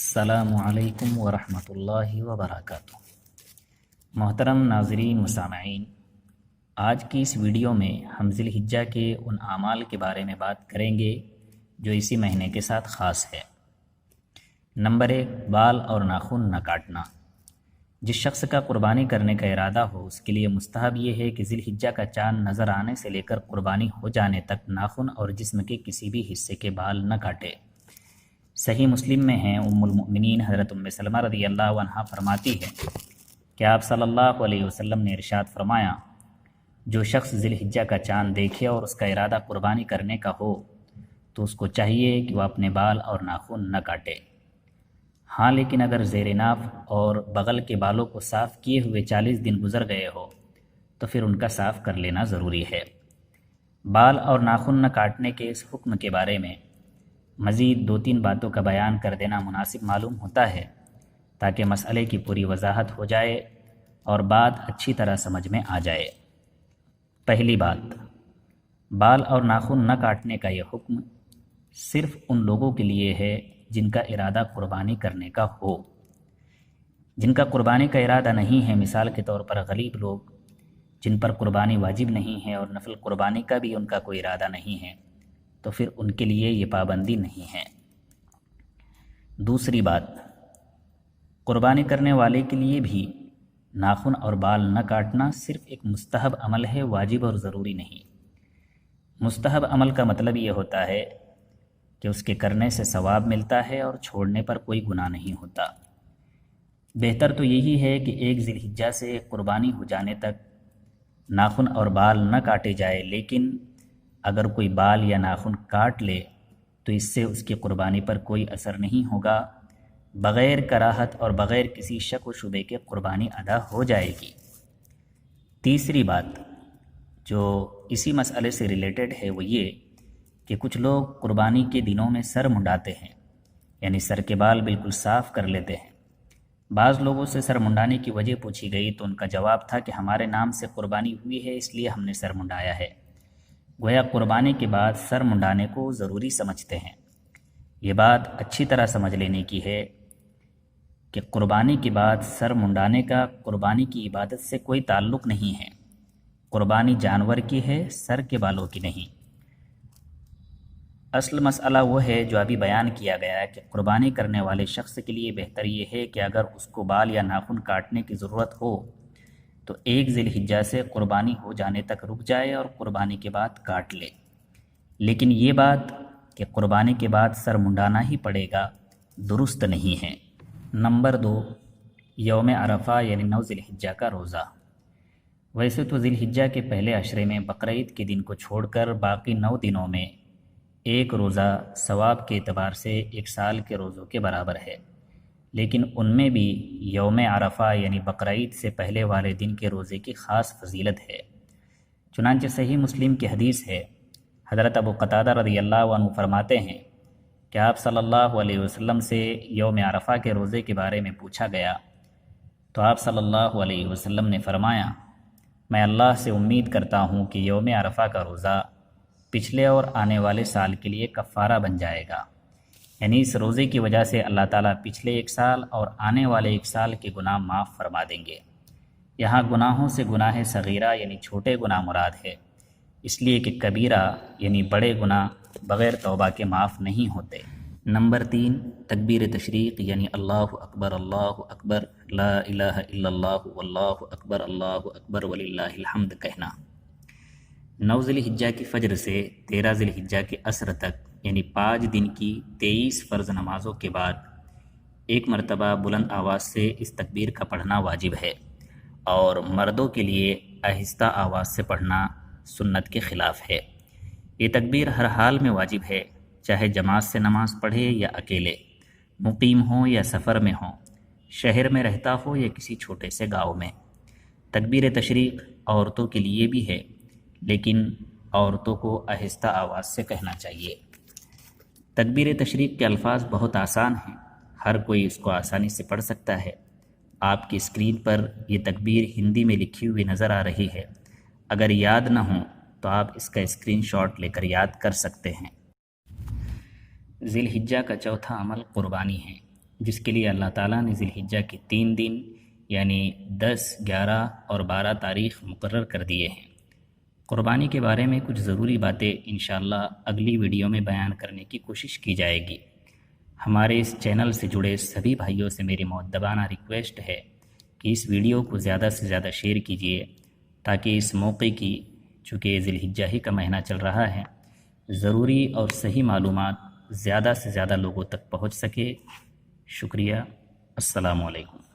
السلام علیکم ورحمۃ اللہ وبرکاتہ۔ محترم ناظرین و سامعین، آج کی اس ویڈیو میں ہم ذی الحجہ کے ان اعمال کے بارے میں بات کریں گے جو اسی مہینے کے ساتھ خاص ہے۔ نمبر 1، بال اور ناخن نہ کاٹنا۔ جس شخص کا قربانی کرنے کا ارادہ ہو اس کے لیے مستحب یہ ہے کہ ذی الحجہ کا چاند نظر آنے سے لے کر قربانی ہو جانے تک ناخن اور جسم کے کسی بھی حصے کے بال نہ کاٹے۔ صحیح مسلم میں ہیں، ام المؤمنین حضرت ام سلمہ رضی اللہ عنہا فرماتی ہے کہ آپ صلی اللہ علیہ وسلم نے ارشاد فرمایا، جو شخص ذی الحجہ کا چاند دیکھے اور اس کا ارادہ قربانی کرنے کا ہو تو اس کو چاہیے کہ وہ اپنے بال اور ناخن نہ کاٹے۔ ہاں، لیکن اگر زیر ناف اور بغل کے بالوں کو صاف کیے ہوئے 40 دن گزر گئے ہو تو پھر ان کا صاف کر لینا ضروری ہے۔ بال اور ناخن نہ کاٹنے کے اس حکم کے بارے میں مزید 2-3 باتوں کا بیان کر دینا مناسب معلوم ہوتا ہے تاکہ مسئلے کی پوری وضاحت ہو جائے اور بات اچھی طرح سمجھ میں آ جائے۔ پہلی بات، بال اور ناخن نہ کاٹنے کا یہ حکم صرف ان لوگوں کے لیے ہے جن کا ارادہ قربانی کرنے کا ہو۔ جن کا قربانی کا ارادہ نہیں ہے، مثال کے طور پر غریب لوگ جن پر قربانی واجب نہیں ہے اور نفل قربانی کا بھی ان کا کوئی ارادہ نہیں ہے، تو پھر ان کے لیے یہ پابندی نہیں ہے۔ دوسری بات، قربانی کرنے والے کے لیے بھی ناخن اور بال نہ کاٹنا صرف ایک مستحب عمل ہے، واجب اور ضروری نہیں۔ مستحب عمل کا مطلب یہ ہوتا ہے کہ اس کے کرنے سے ثواب ملتا ہے اور چھوڑنے پر کوئی گناہ نہیں ہوتا۔ بہتر تو یہی ہے کہ ایک ذی الحجہ سے قربانی ہو جانے تک ناخن اور بال نہ کاٹے جائے، لیکن اگر کوئی بال یا ناخن کاٹ لے تو اس سے اس کی قربانی پر کوئی اثر نہیں ہوگا، بغیر کراہت اور بغیر کسی شک و شبے کے قربانی ادا ہو جائے گی۔ تیسری بات جو اسی مسئلے سے ریلیٹڈ ہے وہ یہ کہ کچھ لوگ قربانی کے دنوں میں سر منڈاتے ہیں، یعنی سر کے بال بالکل صاف کر لیتے ہیں۔ بعض لوگوں سے سر منڈانے کی وجہ پوچھی گئی تو ان کا جواب تھا کہ ہمارے نام سے قربانی ہوئی ہے اس لیے ہم نے سر منڈایا ہے۔ گویا قربانی کے بعد سر منڈانے کو ضروری سمجھتے ہیں۔ یہ بات اچھی طرح سمجھ لینے کی ہے کہ قربانی کے بعد سر منڈانے کا قربانی کی عبادت سے کوئی تعلق نہیں ہے۔ قربانی جانور کی ہے، سر کے بالوں کی نہیں۔ اصل مسئلہ وہ ہے جو ابھی بیان کیا گیا ہے کہ قربانی کرنے والے شخص کے لیے بہتر یہ ہے کہ اگر اس کو بال یا ناخن کاٹنے کی ضرورت ہو تو ایک ذی الحجہ سے قربانی ہو جانے تک رک جائے اور قربانی کے بعد کاٹ لے۔ لیکن یہ بات کہ قربانی کے بعد سر منڈانا ہی پڑے گا درست نہیں ہے۔ نمبر 2، یوم عرفہ یعنی 9 ذی الحجہ کا روزہ۔ ویسے تو ذی الحجہ کے پہلے عشرے میں بقرعید کے دن کو چھوڑ کر باقی 9 دنوں میں ایک روزہ ثواب کے اعتبار سے 1 سال کے روزوں کے برابر ہے، لیکن ان میں بھی یوم عرفہ یعنی بقرعید سے پہلے والے دن کے روزے کی خاص فضیلت ہے۔ چنانچہ صحیح مسلم کی حدیث ہے، حضرت ابو قتادہ رضی اللہ عنہ فرماتے ہیں کہ آپ صلی اللہ علیہ وسلم سے یوم عرفہ کے روزے کے بارے میں پوچھا گیا تو آپ صلی اللہ علیہ وسلم نے فرمایا، میں اللہ سے امید کرتا ہوں کہ یوم عرفہ کا روزہ پچھلے اور آنے والے سال کے لیے کفارہ بن جائے گا، یعنی اس روزے کی وجہ سے اللہ تعالیٰ پچھلے 1 سال اور آنے والے 1 سال کے گناہ معاف فرما دیں گے۔ یہاں گناہوں سے گناہ صغیرہ یعنی چھوٹے گناہ مراد ہے، اس لیے کہ کبیرہ یعنی بڑے گناہ بغیر توبہ کے معاف نہیں ہوتے۔ نمبر 3، تکبیر تشریق یعنی اللہ اکبر اللہ اکبر لا الہ الا اللہ واللہ اکبر اللہ اکبر وللہ الحمد کہنا۔ 9 ذی الحجہ کی فجر سے 13 ذی الحجہ کے عصر تک یعنی 5 دن کی 23 فرض نمازوں کے بعد ایک مرتبہ بلند آواز سے اس تکبیر کا پڑھنا واجب ہے، اور مردوں کے لیے آہستہ آواز سے پڑھنا سنت کے خلاف ہے۔ یہ تکبیر ہر حال میں واجب ہے، چاہے جماعت سے نماز پڑھے یا اکیلے، مقیم ہوں یا سفر میں ہوں، شہر میں رہتا ہو یا کسی چھوٹے سے گاؤں میں۔ تکبیر تشریق عورتوں کے لیے بھی ہے، لیکن عورتوں کو آہستہ آواز سے کہنا چاہیے۔ تکبیر تشریق کے الفاظ بہت آسان ہیں، ہر کوئی اس کو آسانی سے پڑھ سکتا ہے۔ آپ کی اسکرین پر یہ تکبیر ہندی میں لکھی ہوئی نظر آ رہی ہے، اگر یاد نہ ہو تو آپ اس کا اسکرین شاٹ لے کر یاد کر سکتے ہیں۔ ذی الحجہ کا چوتھا عمل قربانی ہے۔ جس کے لیے اللہ تعالیٰ نے ذی الحجہ کے 3 دن یعنی 10، 11 اور 12 تاریخ مقرر کر دیے ہیں۔ قربانی کے بارے میں کچھ ضروری باتیں انشاءاللہ اگلی ویڈیو میں بیان کرنے کی کوشش کی جائے گی۔ ہمارے اس چینل سے جڑے سبھی بھائیوں سے میری مؤدبانہ ریکویسٹ ہے کہ اس ویڈیو کو زیادہ سے زیادہ شیئر کیجیے، تاکہ اس موقع کی، چونکہ ذی الحجہ ہی کا مہینہ چل رہا ہے، ضروری اور صحیح معلومات زیادہ سے زیادہ لوگوں تک پہنچ سکے۔ شکریہ۔ السلام علیکم۔